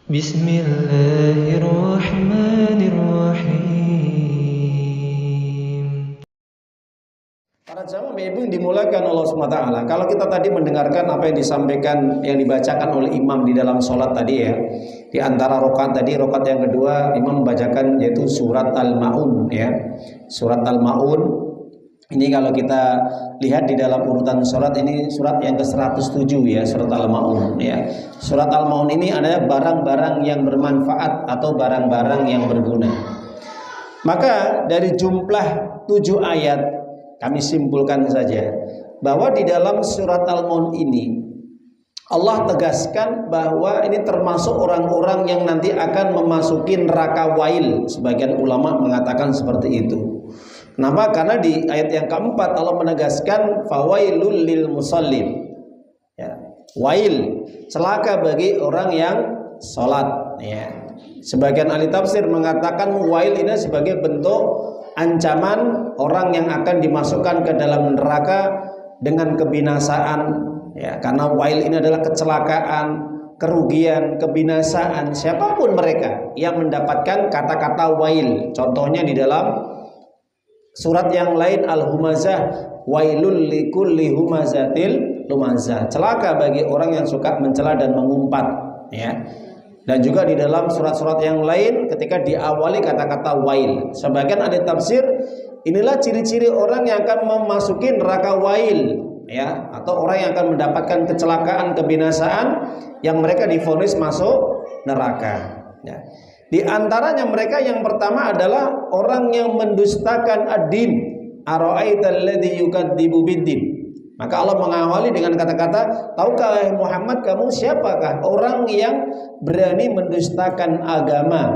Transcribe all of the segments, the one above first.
Bismillahirrahmanirrahim. Para jamaah ibu dimulakan Allah SWT. Kalau kita tadi mendengarkan apa yang disampaikan, yang dibacakan oleh imam di dalam sholat tadi ya, di antara rakaat tadi, rakaat yang kedua imam membacakan yaitu surat Al-Maun ya. Surat Al-Maun ini kalau kita lihat di dalam urutan surat ini surat yang ke-107 ya, surat Al-Maun ya. Surat Al-Maun ini adalah barang-barang yang bermanfaat atau barang-barang yang berguna. Maka dari jumlah 7 ayat kami simpulkan saja bahwa di dalam surat Al-Maun ini Allah tegaskan bahwa ini termasuk orang-orang yang nanti akan memasuki neraka wail. Sebagian ulama mengatakan seperti itu. Kenapa? Karena di ayat yang keempat Allah menegaskan fawailul lil musallin. Ya, wail, celaka bagi orang yang sholat. Ya. Sebagian ahli tafsir mengatakan wail ini sebagai bentuk ancaman orang yang akan dimasukkan ke dalam neraka dengan kebinasaan. Ya, karena wail ini adalah kecelakaan, kerugian, kebinasaan siapapun mereka yang mendapatkan kata-kata wail. Contohnya di dalam surat yang lain Al-Humazah, wailul likulli humazatil lumazah, celaka bagi orang yang suka mencela dan mengumpat ya. Dan juga di dalam surat-surat yang lain ketika diawali kata-kata wail. Sebagian ahli tafsir inilah ciri-ciri orang yang akan memasuki neraka wail ya, atau orang yang akan mendapatkan kecelakaan, kebinasaan yang mereka divonis masuk neraka ya. Di antaranya mereka yang pertama adalah orang yang mendustakan ad-din. Ara'aital ladzi yukadzibu bid-din. Maka Allah mengawali dengan kata-kata, tahukah Muhammad kamu siapakah orang yang berani mendustakan agama?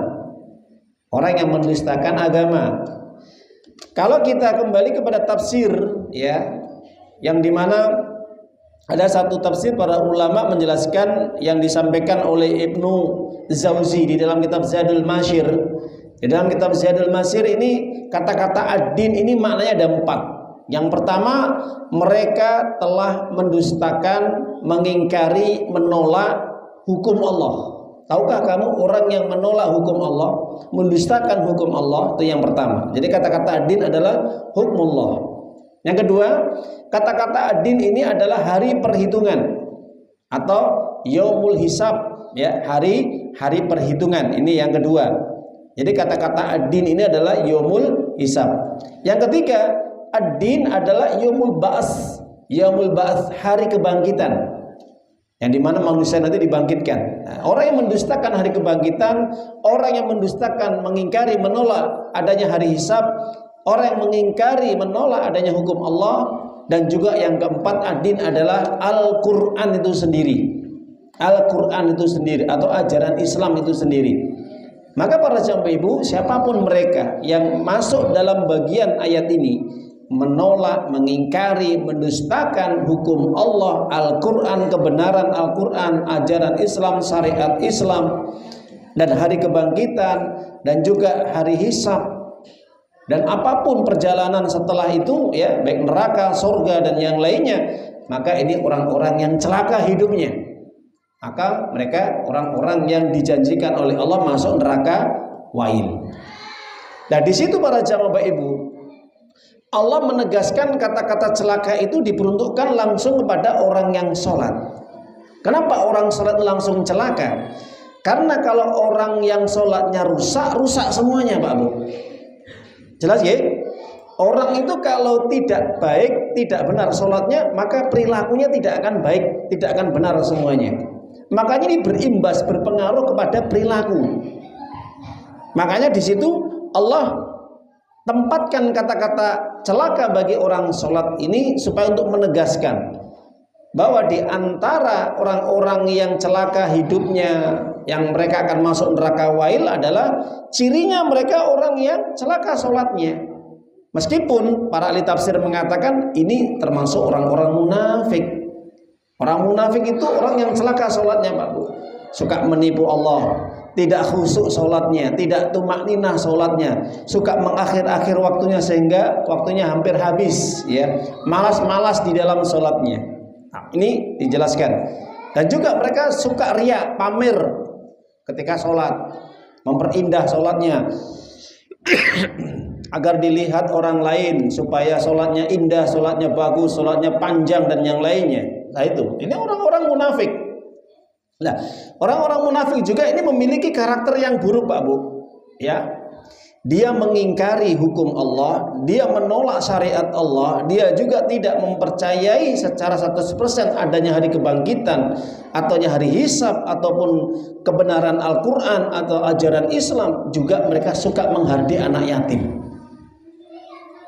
Orang yang mendustakan agama. Kalau kita kembali kepada tafsir ya, yang dimana ada satu tafsir para ulama menjelaskan yang disampaikan oleh Ibnu Zawzi di dalam kitab Zadul Masyir. Di dalam kitab Zadul Masyir ini kata-kata ad-din ini maknanya ada 4. Yang pertama, mereka telah mendustakan, mengingkari, menolak hukum Allah. Tahukah kamu orang yang menolak hukum Allah, mendustakan hukum Allah? Itu yang pertama. Jadi kata-kata ad-din adalah hukmullah. Yang kedua, kata-kata ad-din ini adalah hari perhitungan atau yaumul hisab ya, hari perhitungan. Ini yang kedua. Jadi kata-kata ad-din ini adalah yaumul hisab. Yang ketiga, ad-din adalah yaumul ba'ats. Yaumul ba'ats, hari kebangkitan. Yang dimana manusia nanti dibangkitkan. Nah, orang yang mendustakan hari kebangkitan, orang yang mendustakan, mengingkari, menolak adanya hari hisab, orang yang mengingkari, menolak adanya hukum Allah, dan juga yang keempat ad-din adalah Al-Quran itu sendiri. Al-Quran itu sendiri atau ajaran Islam itu sendiri. Maka para jamaah ibu, siapapun mereka yang masuk dalam bagian ayat ini, menolak, mengingkari, mendustakan hukum Allah, Al-Quran, kebenaran Al-Quran, ajaran Islam, syariat Islam, dan hari kebangkitan, dan juga hari hisab, dan apapun perjalanan setelah itu ya, baik neraka, surga dan yang lainnya, maka ini orang-orang yang celaka hidupnya. Maka mereka orang-orang yang dijanjikan oleh Allah masuk neraka wail. Nah di situ para jamaah ibu, Allah menegaskan kata-kata celaka itu diperuntukkan langsung kepada orang yang sholat. Kenapa orang sholat langsung celaka? Karena kalau orang yang sholatnya rusak, rusak semuanya Pak Bu. Jelas ya? Orang itu kalau tidak baik, tidak benar sholatnya, maka perilakunya tidak akan baik, tidak akan benar semuanya. Makanya ini berimbas, berpengaruh kepada perilaku. Makanya di situ Allah tempatkan kata-kata celaka bagi orang sholat ini supaya untuk menegaskan bahwa di antara orang-orang yang celaka hidupnya, yang mereka akan masuk neraka wail adalah cirinya mereka orang yang celaka sholatnya. Meskipun para ahli tafsir mengatakan ini termasuk orang-orang munafik. Orang munafik itu orang yang celaka sholatnya Pak Bu. Suka menipu Allah, tidak khusyuk sholatnya, tidak tumakninah sholatnya, suka mengakhir-akhir waktunya sehingga waktunya hampir habis ya, malas-malas di dalam sholatnya. Nah, ini dijelaskan. Dan juga mereka suka riya, pamer. ketika sholat, memperindah sholatnya agar dilihat orang lain, supaya sholatnya indah, sholatnya bagus, sholatnya panjang dan yang lainnya. Nah itu, ini orang-orang munafik. Nah, orang-orang munafik juga ini memiliki karakter yang buruk, Pak Bu. Ya, dia mengingkari hukum Allah, dia menolak syariat Allah, dia juga tidak mempercayai secara 100% adanya hari kebangkitan, atau hari hisab, ataupun kebenaran Al-Quran atau ajaran Islam. Juga mereka suka menghardik anak yatim.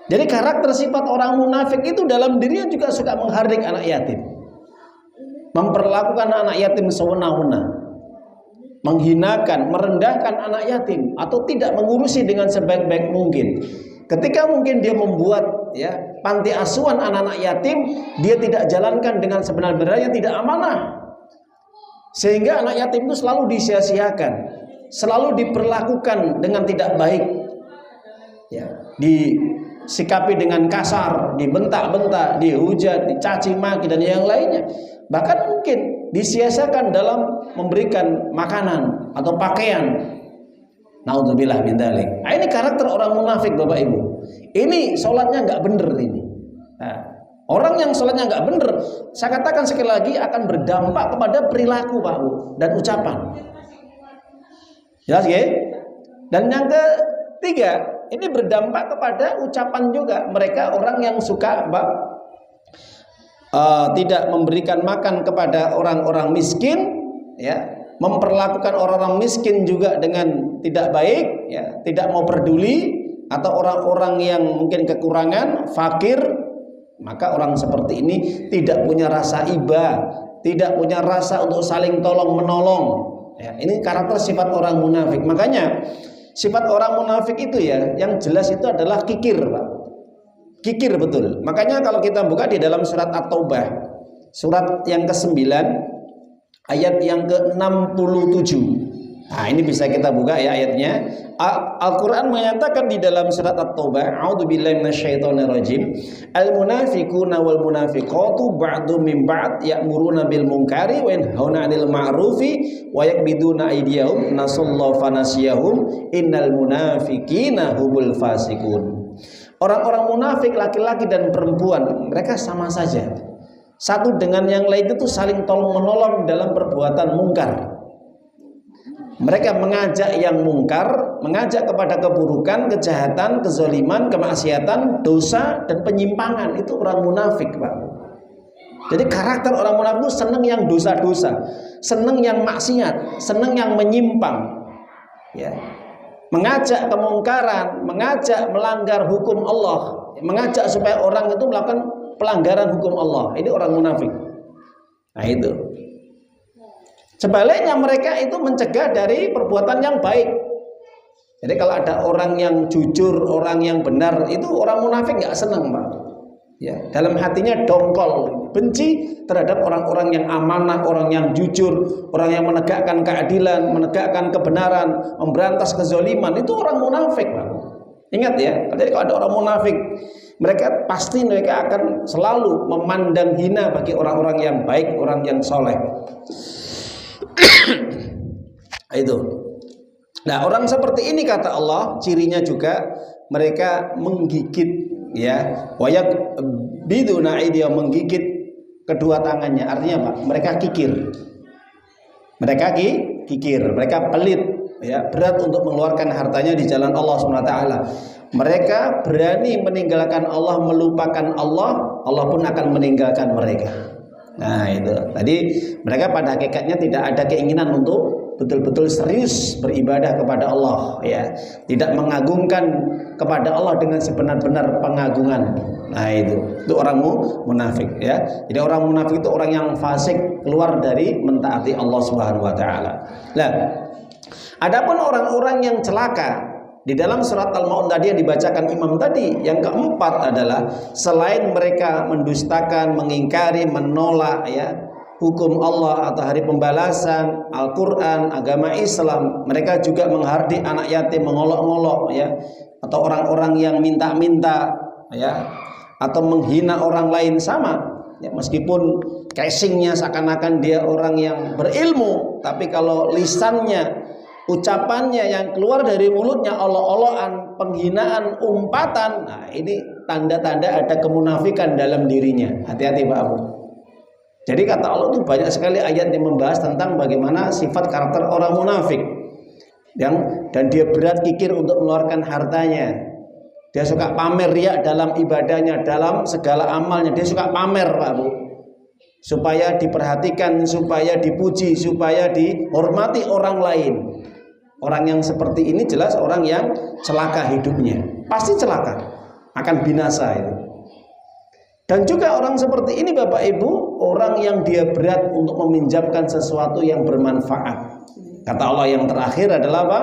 Jadi karakter sifat orang munafik itu dalam dirinya juga suka menghardik anak yatim, memperlakukan anak yatim sewenang-wenang, menghinakan, merendahkan anak yatim, atau tidak mengurusi dengan sebaik-baik mungkin. Ketika mungkin dia membuat panti asuhan anak-anak yatim, dia tidak jalankan dengan sebenar-benarnya, tidak amanah, sehingga anak yatim itu selalu disia-siakan, selalu diperlakukan dengan tidak baik, disikapi dengan kasar, dibentak-bentak, dihujat, dicaci maki dan yang lainnya. Bahkan mungkin disia-siakan dalam memberikan makanan atau pakaian. Naudzubillah min dzalik. Nah, ini karakter orang munafik, Bapak Ibu. Ini sholatnya nggak bener ini. Nah, orang yang sholatnya nggak bener, saya katakan sekali lagi, akan berdampak kepada perilaku, Pak Bu, dan ucapan. Jelas ya? Dan yang ketiga, ini berdampak kepada ucapan juga. Mereka orang yang suka tidak memberikan makan kepada orang-orang miskin, memperlakukan orang-orang miskin juga dengan tidak baik, tidak mau peduli, atau orang-orang yang mungkin kekurangan, fakir. Maka orang seperti ini tidak punya rasa iba, tidak punya rasa untuk saling tolong menolong. Ini karakter sifat orang munafik. Makanya sifat orang munafik itu yang jelas itu adalah kikir, Pak. Kikir betul. Makanya kalau kita buka di dalam surat At-Taubah, surat yang ke-9, ayat yang ke-67. Nah, ini bisa kita buka ayatnya. Al-Quran menyatakan di dalam surat At-Taubah, a'udzubillahi minasyaitonirrajim, al-munafiquna wal munafiqatu ba'dhum min ba'd ya'muruna bil munkari wa yanhauna 'anil ma'rufi wa yakbiduna aydiyahum nasallahu fanasiyahum innal munafiqina humul fasiqun. Orang-orang munafik laki-laki dan perempuan, mereka sama saja. Satu dengan yang lain itu saling tolong-menolong dalam perbuatan mungkar. Mereka mengajak yang mungkar, mengajak kepada keburukan, kejahatan, kezaliman, kemaksiatan, dosa, dan penyimpangan. Itu orang munafik, Pak. Jadi karakter orang munafik itu senang yang dosa-dosa, senang yang maksiat, senang yang menyimpang, mengajak kemungkaran, mengajak melanggar hukum Allah, mengajak supaya orang itu melakukan pelanggaran hukum Allah. Ini orang munafik. Nah itu. Sebaliknya mereka itu mencegah dari perbuatan yang baik. Jadi kalau ada orang yang jujur, orang yang benar, itu orang munafik nggak senang, Pak. Dalam hatinya dongkol, benci terhadap orang-orang yang amanah, orang yang jujur, orang yang menegakkan keadilan, menegakkan kebenaran, memberantas kezaliman. Itu orang munafik, Pak. Ingat ya, jadi kalau ada orang munafik, mereka akan selalu memandang hina bagi orang-orang yang baik, orang yang soleh. Itu. Nah, orang seperti ini kata Allah, cirinya juga mereka menggigit, wayak biduna idea, menggigit kedua tangannya. Artinya apa? Mereka kikir. Mereka kikir, mereka pelit, berat untuk mengeluarkan hartanya di jalan Allah SWT. Mereka berani meninggalkan Allah, melupakan Allah, Allah pun akan meninggalkan mereka. Nah itu. Tadi mereka pada hakikatnya tidak ada keinginan untuk betul-betul serius beribadah kepada Allah, tidak mengagungkan kepada Allah dengan sebenar-benar pengagungan. Nah itu orang munafik, Jadi orang munafik itu orang yang fasik, keluar dari mentaati Allah Subhanahu wa taala. Nah, adapun orang-orang yang celaka di dalam surat Al-Maun tadi yang dibacakan imam tadi, yang keempat adalah selain mereka mendustakan, mengingkari, menolak hukum Allah atau hari pembalasan, Al-Quran, agama Islam, mereka juga menghardik anak yatim, mengolok-olok, atau orang-orang yang minta-minta, atau menghina orang lain sama, meskipun casingnya seakan-akan dia orang yang berilmu, tapi kalau lisannya ucapannya yang keluar dari mulutnya olok-olokan, penghinaan, umpatan, nah ini tanda-tanda ada kemunafikan dalam dirinya. Hati-hati Pak Abu. Jadi kata Allah itu banyak sekali ayat yang membahas tentang bagaimana sifat karakter orang munafik, dan dia berat kikir untuk mengeluarkan hartanya. Dia suka pamer riya dalam ibadahnya, dalam segala amalnya. Dia suka pamer Pak Bu, supaya diperhatikan, supaya dipuji, supaya dihormati orang lain. Orang yang seperti ini jelas orang yang celaka hidupnya, pasti celaka, akan binasa itu. Dan juga orang seperti ini Bapak Ibu, orang yang dia berat untuk meminjamkan sesuatu yang bermanfaat. Kata Allah yang terakhir adalah apa?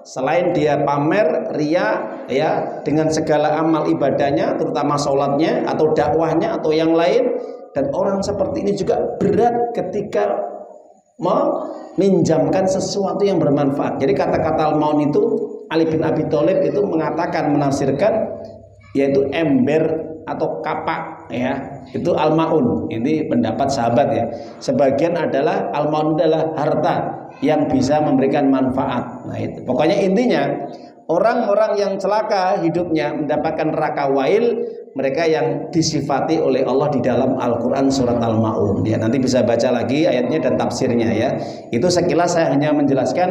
Selain dia pamer, riya, ya, dengan segala amal ibadahnya, terutama sholatnya atau dakwahnya atau yang lain, dan orang seperti ini juga berat ketika meminjamkan sesuatu yang bermanfaat. Jadi kata-kata al-maun itu, Ali bin Abi Thalib itu mengatakan, menafsirkan, yaitu ember atau kapak, ya, itu al-maun. Ini pendapat sahabat ya. Sebagian adalah al-maun adalah harta yang bisa memberikan manfaat. Nah itu. Pokoknya intinya orang-orang yang celaka hidupnya mendapatkan neraka wail, mereka yang disifati oleh Allah di dalam Al-Quran surat Al-Ma'un. Ya, nanti bisa baca lagi ayatnya dan tafsirnya ya. Itu sekilas saya hanya menjelaskan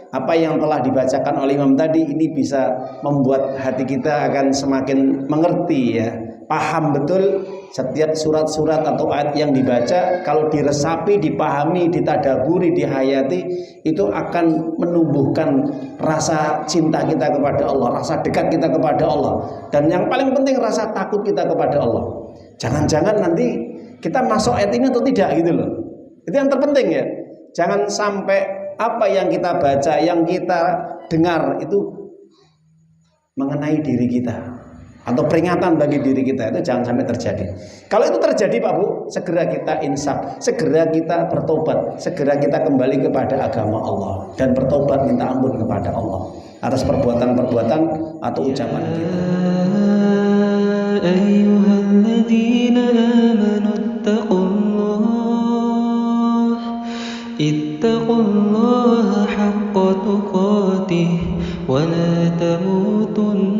apa yang telah dibacakan oleh Imam tadi. Ini bisa membuat hati kita akan semakin mengerti ya, paham betul setiap surat-surat atau ayat yang dibaca. Kalau diresapi, dipahami, ditadaburi, dihayati, itu akan menumbuhkan rasa cinta kita kepada Allah, rasa dekat kita kepada Allah, dan yang paling penting rasa takut kita kepada Allah. Jangan-jangan nanti kita masuk ayat ini atau tidak gitu loh. Itu yang terpenting ya. Jangan sampai apa yang kita baca, yang kita dengar itu mengenai diri kita atau peringatan bagi diri kita, itu jangan sampai terjadi. Kalau itu terjadi Pak Bu, segera kita insaf, segera kita bertobat, segera kita kembali kepada agama Allah dan bertobat minta ampun kepada Allah atas perbuatan-perbuatan atau ucapan kita. Ayyuhalladzina amanu ittaqullaha haqqa tuqatih wa la tamutunna